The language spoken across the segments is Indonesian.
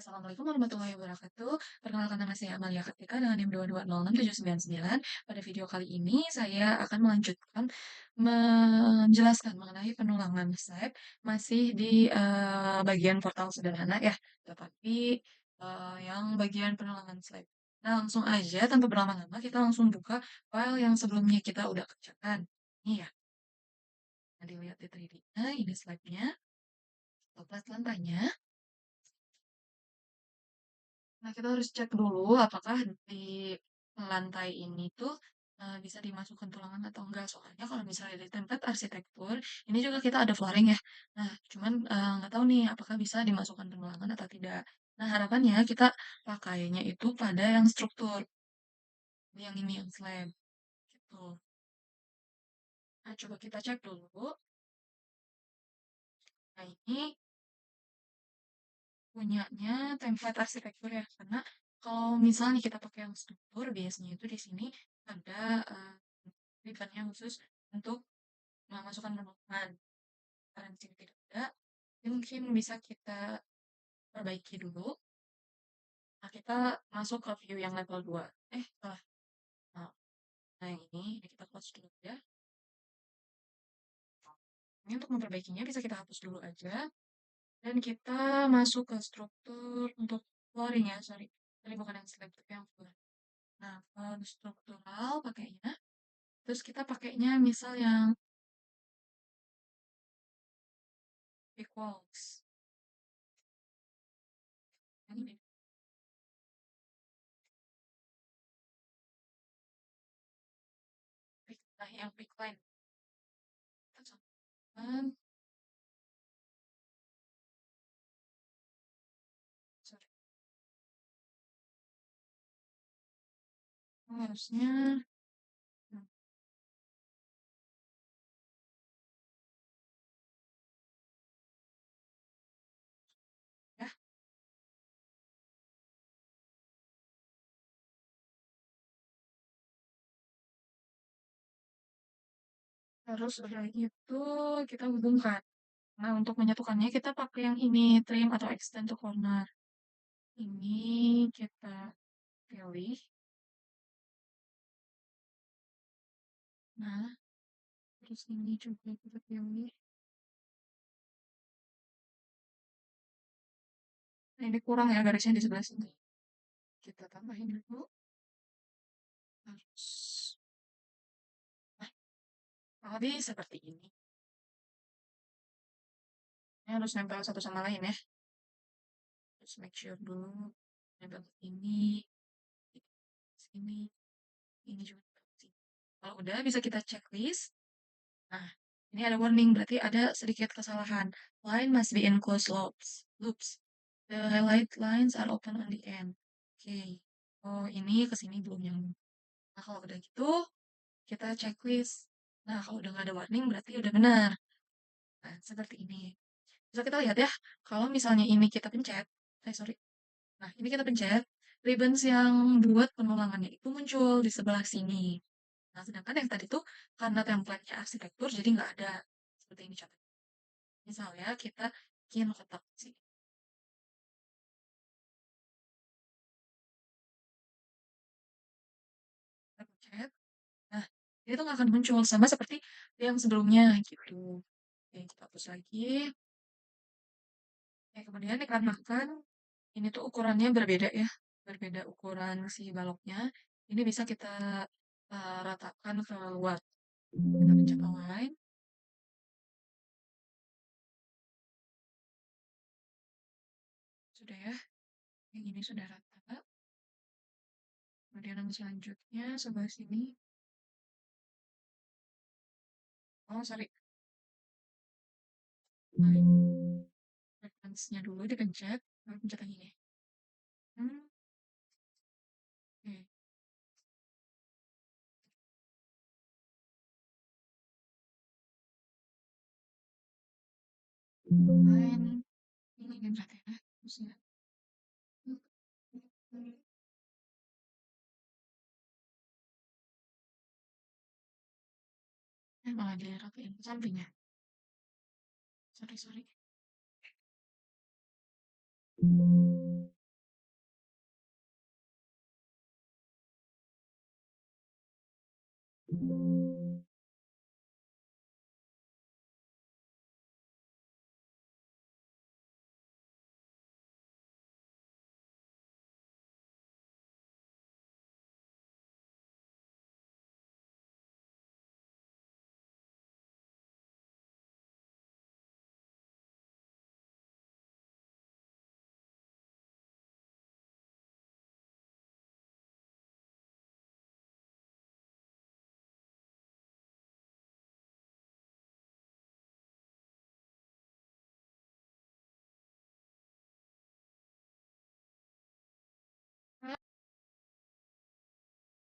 Assalamualaikum warahmatullahi wabarakatuh. Perkenalkan nama saya Amalia Kartika dengan NIM 2206799. Pada video kali ini saya akan melanjutkan menjelaskan mengenai penulangan slide masih di bagian portal sederhana ya, tetapi yang bagian penulangan slide. Nah, langsung aja tanpa berlama-lama kita langsung buka file yang sebelumnya kita udah kerjakan. Ini ya, nah, dilihat di 3D-nya, ini slide-nya, toples lantainya. Nah, kita harus cek dulu apakah di lantai ini tuh bisa dimasukkan tulangan atau enggak. Soalnya kalau misalnya di template arsitektur, ini juga kita ada flooring ya. Nah, cuman nggak tahu nih apakah bisa dimasukkan tulangan atau tidak. Nah, harapannya kita pakainya itu pada yang struktur, yang ini yang slab gitu. Nah, coba kita cek dulu. Nah, ini punyanya template arsitektur ya, karena kalau misalnya kita pakai yang struktur, biasanya itu di sini ada ribbon-nya khusus untuk memasukkan penulisan. Karena di sini tidak ada, ini mungkin bisa kita perbaiki dulu. Nah, kita masuk ke view yang level 2. Salah. Nah, nah ini kita close dulu ya. Ini untuk memperbaikinya bisa kita hapus dulu aja. Dan kita masuk ke struktur untuk flooring ya, sorry. Tadi bukan yang slab, tapi yang floor. Nah, kalau struktural pakainya. Terus kita pakainya misal yang big walls. Ini big, nah, yang big line. Kita contohkan, sorry. Harusnya, hmm, ya, terus udah gitu kita hubungkan. Nah, untuk menyatukannya kita pakai yang ini, trim atau extend to corner. Ini kita pilih. Nah, terus ini juga kita pilih. Nah, ini kurang ya garisnya di sebelah sini. Kita tambahin dulu. Harus. Nah, kurang lebih seperti ini. Ini harus nempel satu sama lain ya. Terus make sure dulu. Nempel ke sini. Sini. Ini juga nempel ke sini. Kalau udah bisa kita checklist. Nah, ini ada warning, berarti ada sedikit kesalahan. Line must be in closed loops. The highlight lines are open on the end. Oke. Oh, ini ke sini belum nyambung. Nah, kalau udah gitu, kita checklist. Nah, kalau udah nggak ada warning, berarti udah benar. Nah, seperti ini. Bisa kita lihat ya, kalau misalnya ini kita pencet, sorry. Nah, ini kita pencet, ribbons yang buat penulangannya itu muncul di sebelah sini. Nah, sedangkan yang tadi tuh karena template-nya arsitektur, jadi nggak ada. Seperti ini contohnya. Misalnya kita bikin kotak sini. Kita pencet. Nah, ini tuh nggak akan muncul. Sama seperti yang sebelumnya gitu. Oke, kita hapus lagi. Ya, kemudian dikarenakan ini tuh ukurannya berbeda ya. Berbeda ukuran si baloknya. Ini bisa kita ratakan ke luar. Kita pencet align. Sudah ya. Yang ini sudah rata. Kemudian yang selanjutnya sebelah sini. Oh, sorry. Nah, reference-nya dulu dipencet. Lalu pencet yang ini. Hmm, oke. Align. Ini kan berarti ya. Terus ya. Malah diratain ke samping ya. Sorry, sorry.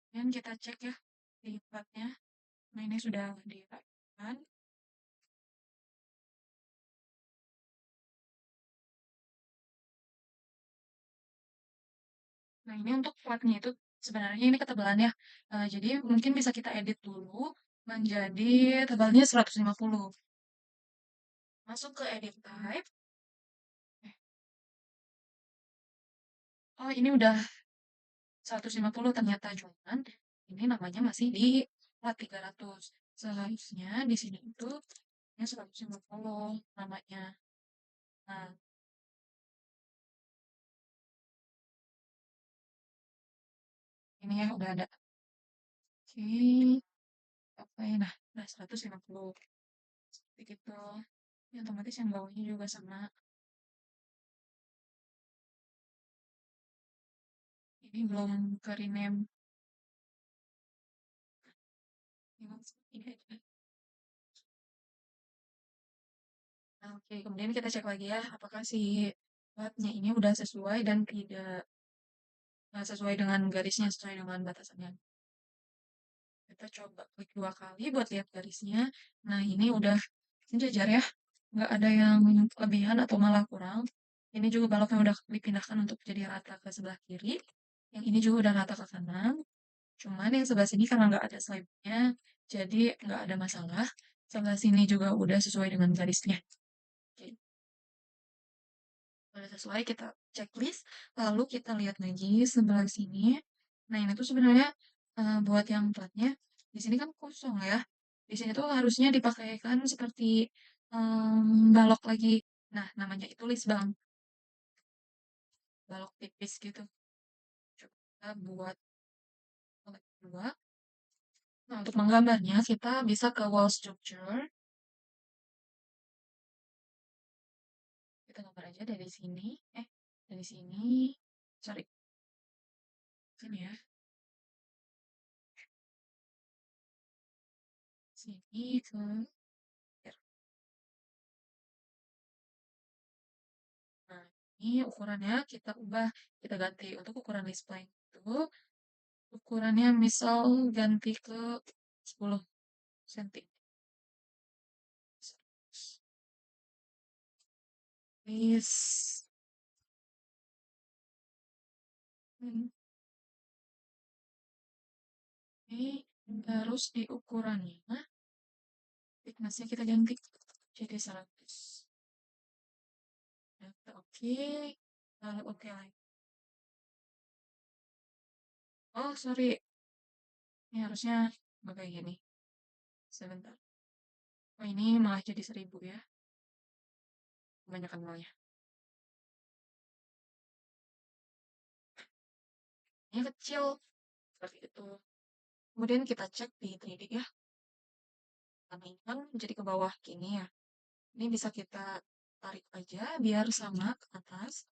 Dan kita cek ya di platnya. Nah, ini sudah dirapikan. Nah, ini untuk platnya itu sebenarnya ini ketebalannya. Jadi mungkin bisa kita edit dulu menjadi tebalnya 150. Masuk ke edit type. Oh, ini udah 150 ternyata, cuman ini namanya masih di plat 300. Seharusnya di sini itu ini 150 namanya. Nah, ini ya udah ada. Oke, oke. Nah, 150. Seperti itu. Ya, otomatis yang bawahnya juga sama. Ini belum ke rename. Ini aja. Nah, oke, kemudian kita cek lagi ya, apakah si platnya ini udah sesuai dan tidak sesuai dengan garisnya, sesuai dengan batasannya. Kita coba klik 2 kali buat lihat garisnya. Nah, ini udah sejajar ya. Nggak ada yang kelebihan atau malah kurang. Ini juga baloknya udah dipindahkan untuk jadi rata ke sebelah kiri. Yang ini juga udah rata ke kanan. Cuman yang sebelah sini karena nggak ada slide-nya, jadi nggak ada masalah. Sebelah sini juga udah sesuai dengan garisnya. Oke, udah sesuai, kita checklist. Lalu kita lihat lagi sebelah sini. Nah, ini tuh sebenarnya buat yang platnya, di sini kan kosong ya. Di sini tuh harusnya dipakaikan seperti balok lagi. Nah, namanya itu list bang, balok tipis gitu. Coba kita buat balok kedua. Nah, untuk menggambarnya kita bisa ke wall structure. Kita gambar aja dari sini. Dari sini. Sorry, sini ya. Sini ke Nah, ini ukurannya kita ubah, kita ganti. Untuk ukuran display itu, ukurannya misal ganti ke 10 cm. Please. Ini terus di ukurannya, thickness-nya kita ganti jadi 100. Data oke. Lalu oke lagi. Oh, sorry. Ini harusnya nggak kayak gini. Sebentar. Oh, ini malah jadi 1000 ya. Kebanyakan nolnya. Ini kecil. Seperti itu. Kemudian kita cek di 3D ya. Karena ini kan jadi ke bawah gini ya. Ini bisa kita tarik aja biar sama ke atas.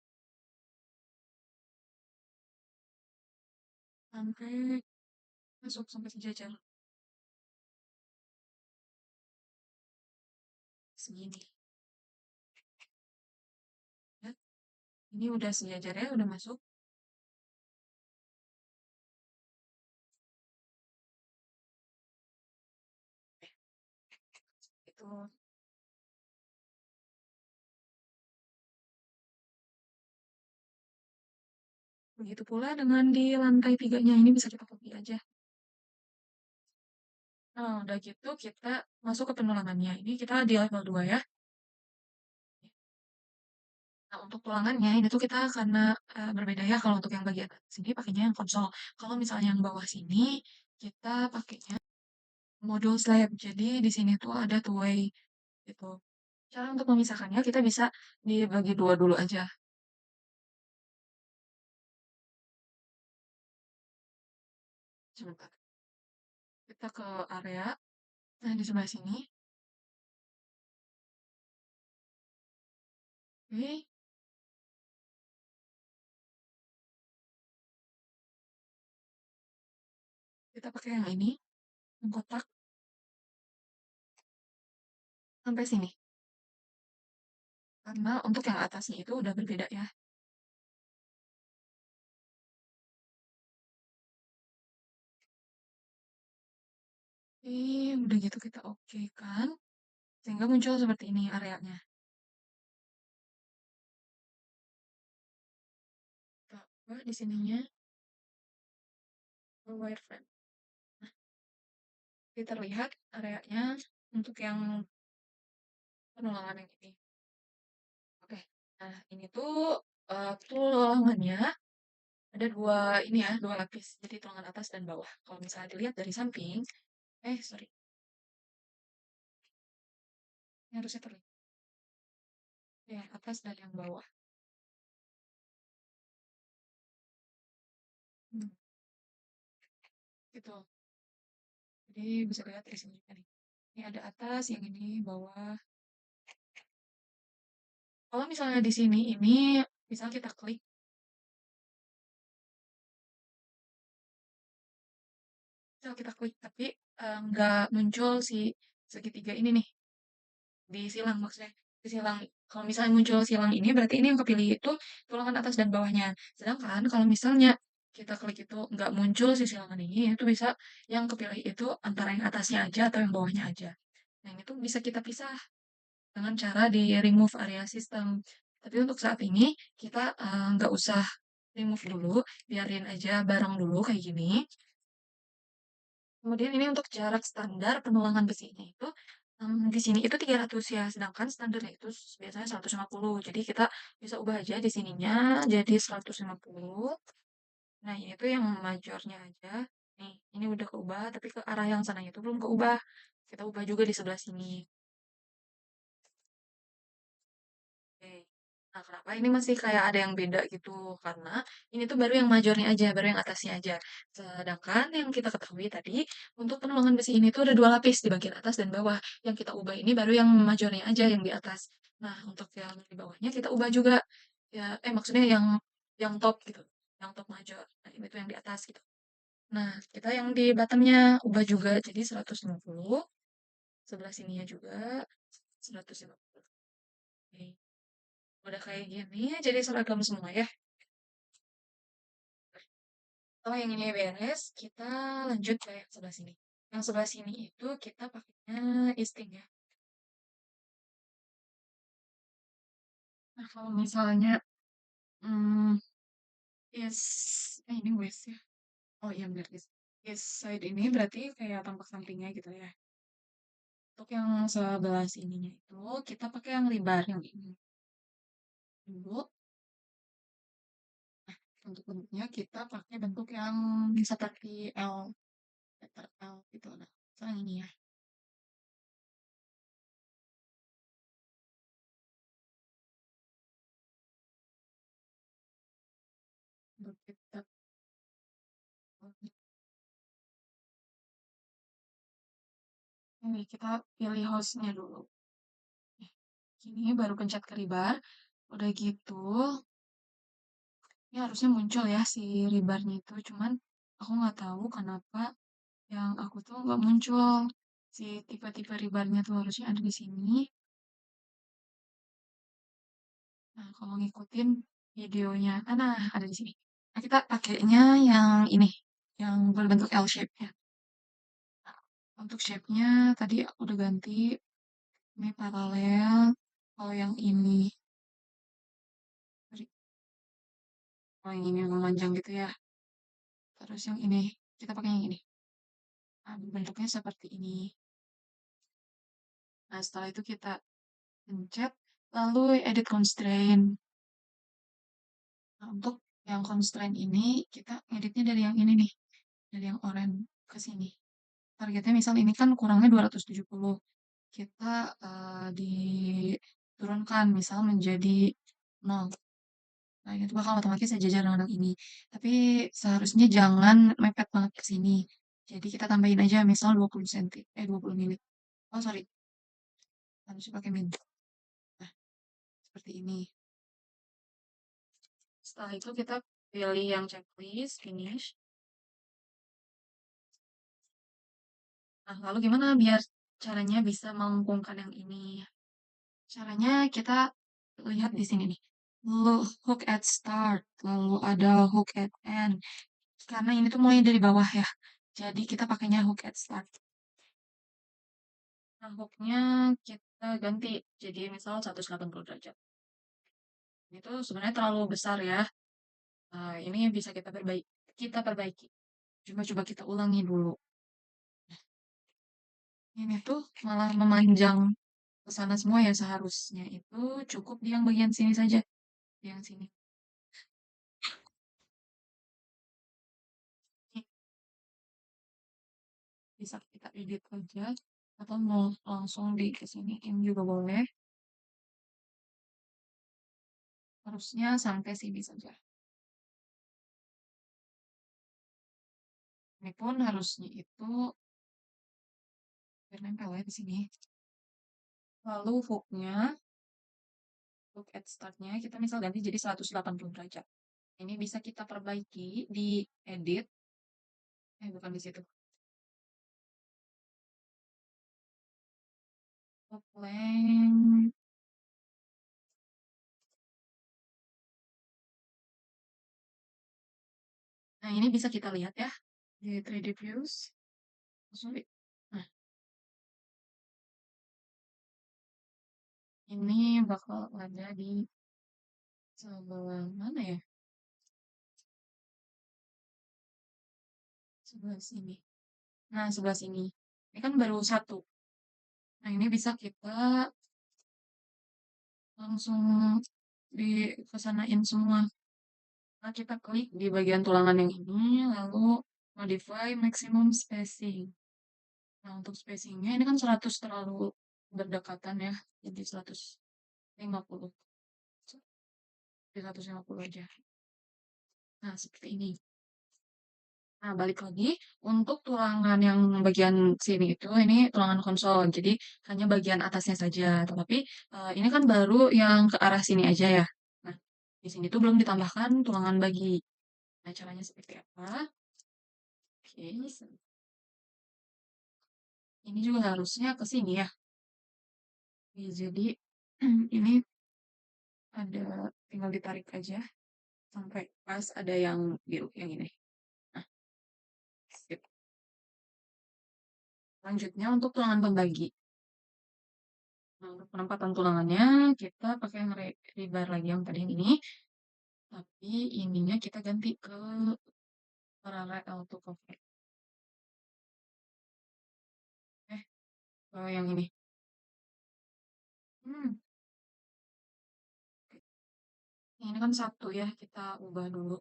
Sampai masuk sampai sejajar. Segini. Ya. Ini udah sejajar ya, udah masuk. Itu begitu pula dengan di lantai 3-nya ini bisa kita copy aja. Nah, udah gitu kita masuk ke penulangannya. Ini kita di level 2 ya. Nah, untuk tulangannya ini tuh kita karena berbeda ya, kalau untuk yang bagian atas sini pakainya yang konsol. Kalau misalnya yang bawah sini kita pakainya modul slab. Jadi di sini tuh ada two way gitu. Cara untuk memisahkannya kita bisa dibagi dua dulu aja. Sebentar. Kita ke area. Nah, di sebelah sini. Oke, kita pakai yang ini, yang kotak, sampai sini. Karena untuk yang atasnya itu udah berbeda ya. Udah gitu kita oke kan. Sehingga muncul seperti ini areanya. Kita ubah di sininya ke wireframe. Jadi terlihat areanya untuk yang penulangan yang ini. Oke. Nah, ini tuh tulangannya ada dua ini ya, dua lapis. Jadi tulangan atas dan bawah. Kalau misalnya dilihat dari samping, sorry, ini harusnya terlihat. Yang atas dan yang bawah. Hmm, gitu. Jadi bisa lihat dari sini juga nih. Ini ada atas, yang ini bawah. Kalau misalnya di sini ini, misal kita klik, tapi nggak muncul si segitiga ini nih di silang maksudnya di silang. Kalau misalnya muncul silang ini berarti ini yang kepilih itu tulangan atas dan bawahnya. Sedangkan kalau misalnya kita klik itu nggak muncul si silangan ini, itu bisa yang kepilih itu antara yang atasnya aja atau yang bawahnya aja. Nah ini tuh bisa kita pisah dengan cara di remove area system. Tapi untuk saat ini kita nggak usah remove dulu, biarin aja bareng dulu kayak gini. Kemudian ini untuk jarak standar penulangan besinya itu di sini itu 300 ya, sedangkan standarnya itu biasanya 150. Jadi kita bisa ubah aja di sininya jadi 150. Nah, ini tuh yang majornya aja. Nih, ini udah keubah, tapi ke arah yang sananya itu belum keubah. Kita ubah juga di sebelah sini. Oke. Nah, kenapa ini masih kayak ada yang beda gitu? Karena ini tuh baru yang majornya aja, baru yang atasnya aja. Sedangkan yang kita ketahui tadi, untuk penulangan besi ini tuh ada dua lapis di bagian atas dan bawah. Yang kita ubah ini baru yang majornya aja, yang di atas. Nah, untuk yang di bawahnya kita ubah juga. Ya, maksudnya yang top gitu. Yang top major. Nah, ini tuh yang di atas gitu. Nah, kita yang di bottomnya ubah juga. Jadi 150. Sebelah sininya juga 150. Oke. Udah kayak gini, jadi seragam semua ya. Kalau yang ini beres, kita lanjut ke yang sebelah sini. Yang sebelah sini itu kita pakainya isting ya. Nah, kalau misalnya hmm, is ini west ya. Oh iya benar is side ini berarti kayak tampak sampingnya gitu ya. Untuk yang sebelah sininya itu kita pakai yang lebar yang ini dulu. Nah, untuk bentuknya kita pakai bentuk yang seperti L, letter L gitu. Nah, misalnya ini ya. Untuk kita ini kita pilih hostnya dulu. Gini baru pencet ke ribar. Udah gitu, ini harusnya muncul ya si ribarnya itu. Cuman aku nggak tahu kenapa yang aku tuh nggak muncul. Si tipe-tipe ribarnya tuh harusnya ada di sini. Nah, kalau ngikutin videonya, nah ada di sini. Nah, kita pakainya yang ini, yang berbentuk L shape ya. Nah, untuk shape-nya tadi aku udah ganti. Ini paralel. Kalau yang ini, sorry, kalau yang ini memanjang gitu ya. Terus yang ini, kita pakai yang ini. Nah, bentuknya seperti ini. Nah, setelah itu kita pencet, lalu edit constraint. Nah, untuk yang constraint ini, kita editnya dari yang ini nih, dari yang orange ke sini. targetnya misal ini kan kurangnya 270. Kita diturunkan misal menjadi 0. Nah, itu bakal otomatis sejajar dengan ini. Tapi seharusnya jangan mepet banget ke sini. Jadi kita tambahin aja misal 20 cm, 20 mili. Oh, sorry. Harusnya pakai min. Nah, seperti ini. Setelah itu kita pilih yang checklist, finish. Nah, lalu gimana biar caranya bisa melengkungkan yang ini? Caranya kita lihat di sini nih. Hook at start, lalu ada hook at end. Karena ini tuh mulai dari bawah ya. Jadi kita pakainya hook at start. Nah, hooknya kita ganti jadi misal 180 derajat. Itu sebenarnya terlalu besar ya. Ini bisa kita perbaiki. Coba-coba kita ulangi dulu. Ini tuh malah memanjang ke sana semua ya, seharusnya itu cukup di yang bagian sini saja. Di yang sini. Ini bisa kita edit aja atau mau langsung di kesiniin juga boleh. Harusnya sampai sini saja. Ini pun harusnya itu nempel ya di sini. Lalu hooknya, hook at startnya kita misal ganti jadi 180 derajat. Ini bisa kita perbaiki di edit. Bukan di situ. Hook length. Nah, ini bisa kita lihat ya di 3D views. Sorry. Nah, ini bakal ada di sebelah mana ya? Sebelah sini. Nah, sebelah sini. Ini kan baru satu. Nah, ini bisa kita langsung kesanain semua. Nah, kita klik di bagian tulangan yang ini, lalu modify maximum spacing. Nah, untuk spacingnya ini kan 100 terlalu berdekatan ya. Jadi 150. Jadi 150 aja. Nah, seperti ini. Nah, balik lagi. Untuk tulangan yang bagian sini itu, ini tulangan konsol. Jadi, hanya bagian atasnya saja. Tetapi, ini kan baru yang ke arah sini aja ya. Nah, di sini tuh belum ditambahkan tulangan bagi. Nah, caranya seperti apa? Oke, ini juga harusnya ke sini ya. Oke, jadi, ini ada, tinggal ditarik aja. Sampai pas ada yang biru, yang ini. Nah, sip. Selanjutnya untuk tulangan pembagi. Nah, untuk penempatan tulangannya kita pakai yang rebar lagi yang tadi yang ini. Tapi ininya kita ganti ke paralel to cover. Ke yang ini. Hmm, ini kan satu ya, kita ubah dulu.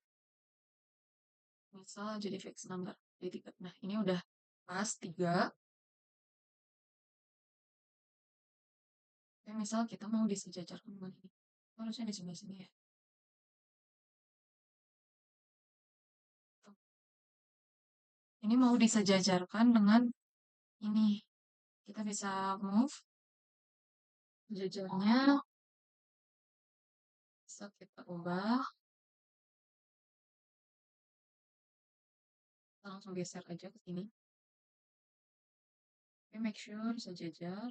Misal jadi fix number. Jadi 3. Nah, ini udah pas 3. Ya, misal kita mau disejajarkan dengan ini. Harusnya di sebelah sini ya. Ini mau disejajarkan dengan ini. Kita bisa move sejajarnya. Bisa kita ubah. Kita langsung geser aja ke sini. Oke, make sure sejajar.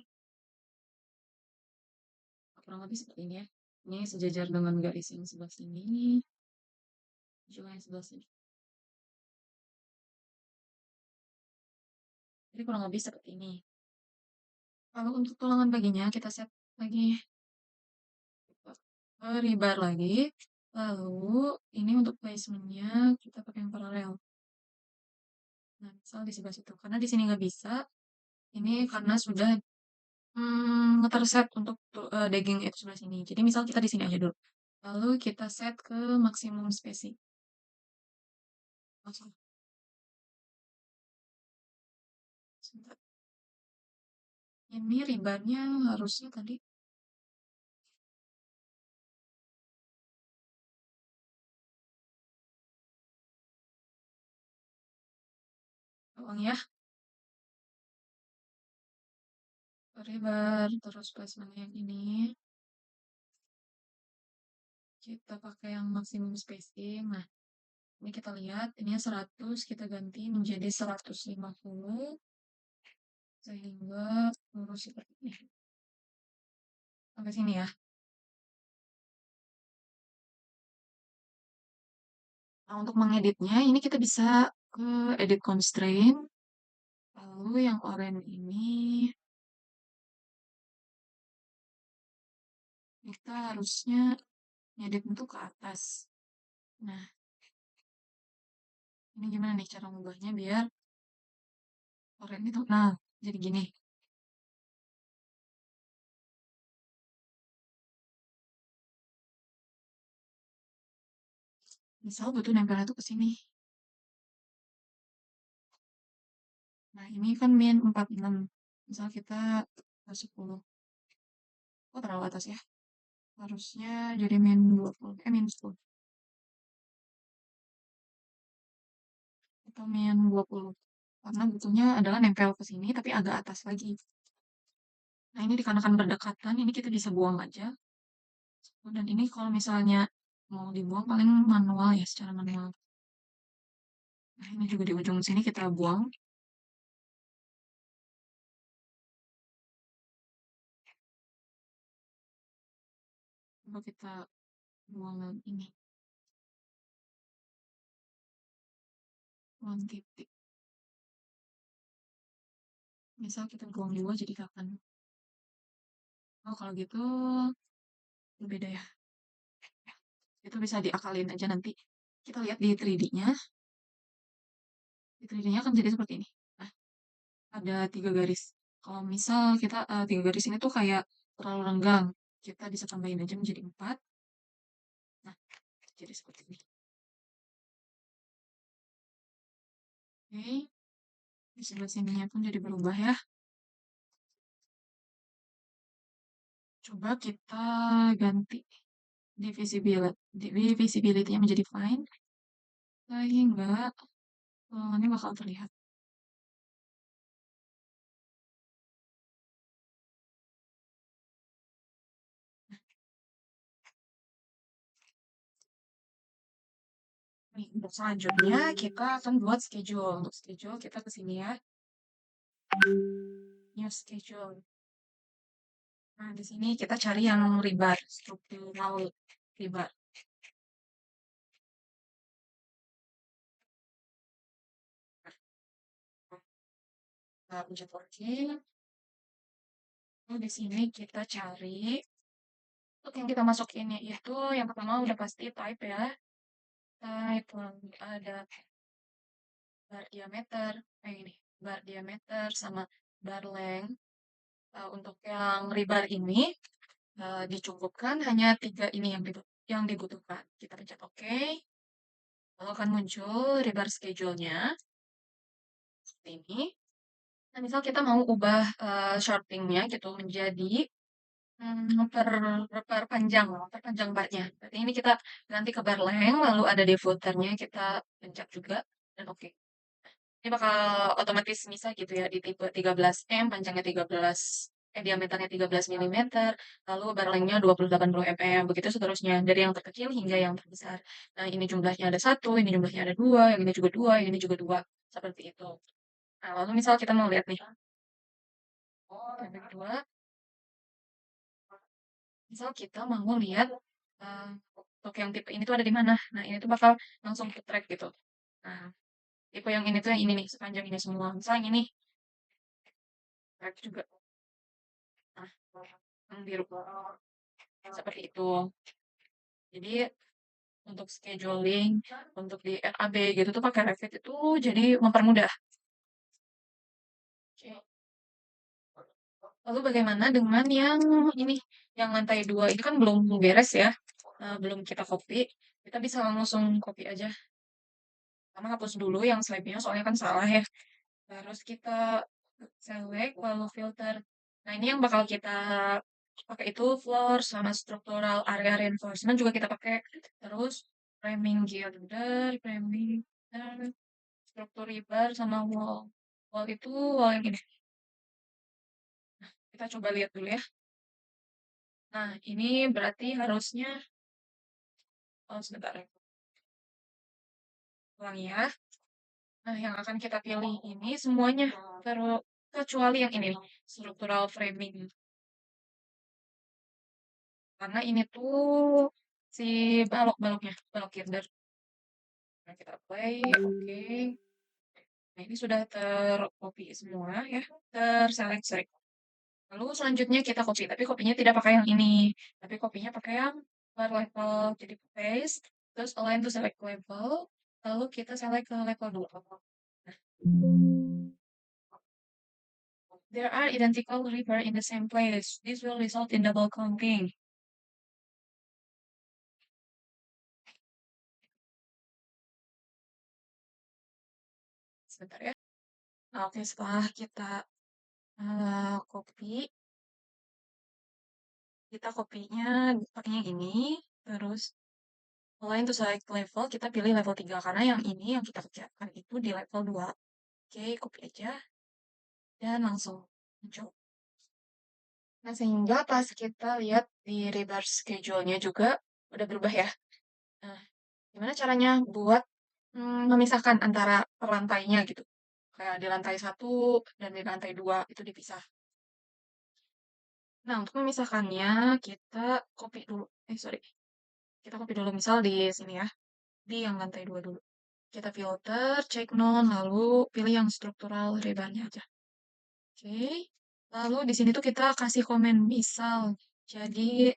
Kurang lebih seperti ini ya. Ini sejajar dengan garis yang sebelah sini. Juga yang sebelah sini. Jadi kurang lebih seperti ini. Lalu untuk tulangan baginya kita set lagi rebar lagi. Lalu ini untuk placementnya kita pakai yang paralel. Nah, misal di sebelah situ. Karena di sini nggak bisa. Ini karena sudah terset untuk daging itu sebelah sini. Jadi misal kita di sini aja dulu. Lalu kita set ke maksimum spacing. Langsung. Sebentar. Ini ribannya harusnya tadi uang ya. Ribar terus pas mana yang ini kita pakai yang maksimum spacing. Nah, ini kita lihat ini 100 kita ganti menjadi 150 sehingga lurus seperti ini. Sampai sini ya. Nah, untuk mengeditnya ini kita bisa ke edit constraint. Lalu yang oranye ini kita harusnya ngedit untuk ke atas. Nah, ini gimana nih cara mengubahnya biar oranye itu nah jadi gini. Misal butuh nempelnya tuh ke sini. Nah, ini kan min 46. Misal kita 10. Oh, terlalu atas ya. Harusnya jadi min 20. Min 10. Atau min 20. Karena butuhnya adalah nempel ke sini, tapi agak atas lagi. Nah, ini dikarenakan berdekatan, ini kita bisa buang aja. Dan ini kalau misalnya mau dibuang paling manual ya, secara manual. Nah, ini juga di ujung sini kita buang. Coba kita buang ini. Buang titik. Misal kita buang 2 jadi kapan? Oh, kalau gitu beda ya. Itu bisa diakalin aja nanti. Kita lihat di 3D-nya. Di 3D-nya kan jadi seperti ini. Nah, ada 3 garis. Kalau misal kita 3 garis ini tuh kayak terlalu renggang, kita bisa tambahin aja menjadi 4. Nah, jadi seperti ini. Oke, di sebelah sininya pun jadi berubah ya. Coba kita ganti divisibility-nya menjadi fine, sehingga ini bakal terlihat. Nih, untuk selanjutnya kita akan buat schedule. Untuk schedule kita ke sini ya. New schedule. Nah, di sini kita cari yang rebar, struktural rebar. Kita pencet OK. Lalu di sini kita cari untuk yang kita masukin itu yang pertama udah pasti type ya. Type lalu ada bar diameter, ini bar diameter sama bar length. Untuk yang rebar ini dicukupkan hanya 3 ini yang dibutuhkan. Kita pencet OK. Lalu akan muncul rebar schedule-nya seperti ini. Nah, misal kita mau ubah shorting-nya gitu menjadi perpanjang barnya. Berarti ini kita ganti ke bar length, lalu ada defaulternya kita pencet juga dan oke. Ini bakal otomatis misah gitu ya di tipe 13M, panjangnya 13 diameternya 13 mm, lalu bar length-nya 2080 mm, begitu seterusnya dari yang terkecil hingga yang terbesar. Nah, ini jumlahnya ada 1, ini jumlahnya ada 2, yang ini juga 2, yang ini juga 2, seperti itu. Nah, lalu misal kita mau lihat nih. Yang kedua, misal kita mau lihat untuk yang tipe ini tuh ada di mana. Nah, ini tuh bakal langsung ke track gitu. Nah, tipe yang ini tuh yang ini nih, sepanjang ini semua. Misal yang ini, track juga. Nah, yang biru. Seperti itu. Jadi, untuk scheduling, untuk di RAB gitu tuh pakai Revit itu jadi mempermudah. Oke. Lalu bagaimana dengan yang ini, yang lantai 2 ini kan belum beres ya, belum kita copy. Kita bisa langsung copy aja. Pertama hapus dulu yang slide-nya soalnya kan salah ya. Terus kita select, lalu filter. Nah, ini yang bakal kita pakai itu floor sama structural area reinforcement juga kita pakai. Terus framing girder, framing girder, struktur rebar sama wall. Wall itu wall yang ini. Kita coba lihat dulu ya. Nah, ini berarti harusnya, oh sebentar ya, ulangi ya. Nah, yang akan kita pilih ini semuanya, kecuali yang ini, structural framing. Karena ini tuh si balok-baloknya, balok girder. Nah, kita play, oke. Nah, ini sudah tercopy semua ya, terselect, sorry. Lalu selanjutnya kita copy, tapi kopinya tidak pakai yang ini, tapi kopinya pakai yang per level. Jadi paste, terus align to select level, lalu kita select ke level 2. Nah, there are identical river in the same place. This will result in double counting. Sebentar ya. Nah, oke, setelah kita copy, kita kopinya pakainya ini, terus align to select level, kita pilih level 3, karena yang ini yang kita kerjakan itu di level 2. Oke, copy aja, dan langsung muncul. Nah, sehingga pas kita lihat di reverse schedule-nya juga udah berubah ya. Nah, gimana caranya buat memisahkan antara per lantainya gitu. Kayak di lantai 1 dan di lantai 2 itu dipisah. Nah, untuk memisahkannya kita copy dulu. Sorry. Kita copy dulu misal di sini ya. Di yang lantai 2 dulu. Kita filter, cek none, lalu pilih yang struktural rebarnya aja. Oke. Lalu di sini tuh kita kasih komen misal. Jadi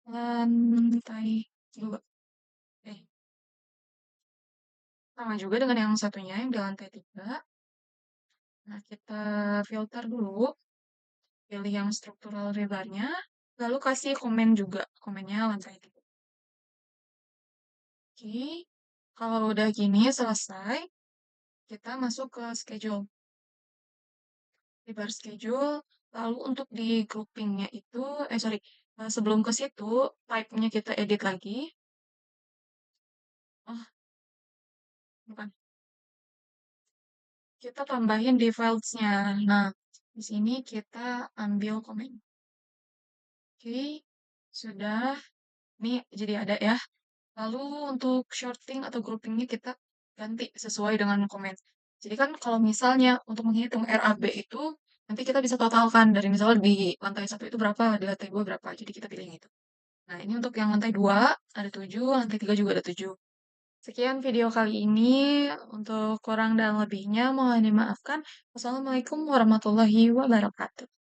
lantai 2. Eh, sama juga dengan yang satunya yang di lantai 3. Nah, kita filter dulu. Pilih yang struktural rebarnya. Lalu kasih komen juga. Komennya lantai 3. Oke. Kalau udah gini selesai, kita masuk ke schedule. Rebar schedule. Lalu untuk di groupingnya itu, sorry, sebelum ke situ, type-nya kita edit lagi. Oh, bukan. Kita tambahin di files-nya. Nah, di sini kita ambil komen. Oke, sudah. Ini jadi ada ya. Lalu untuk sorting atau groupingnya kita ganti sesuai dengan komen. Jadi kan kalau misalnya untuk menghitung RAB itu, nanti kita bisa totalkan dari misalnya di lantai 1 itu berapa, di lantai 2 berapa. Jadi kita pilih yang itu. Nah, ini untuk yang lantai 2 ada 7, lantai 3 juga ada 7. Sekian video kali ini. Untuk kurang dan lebihnya mohon dimaafkan. Wassalamualaikum warahmatullahi wabarakatuh.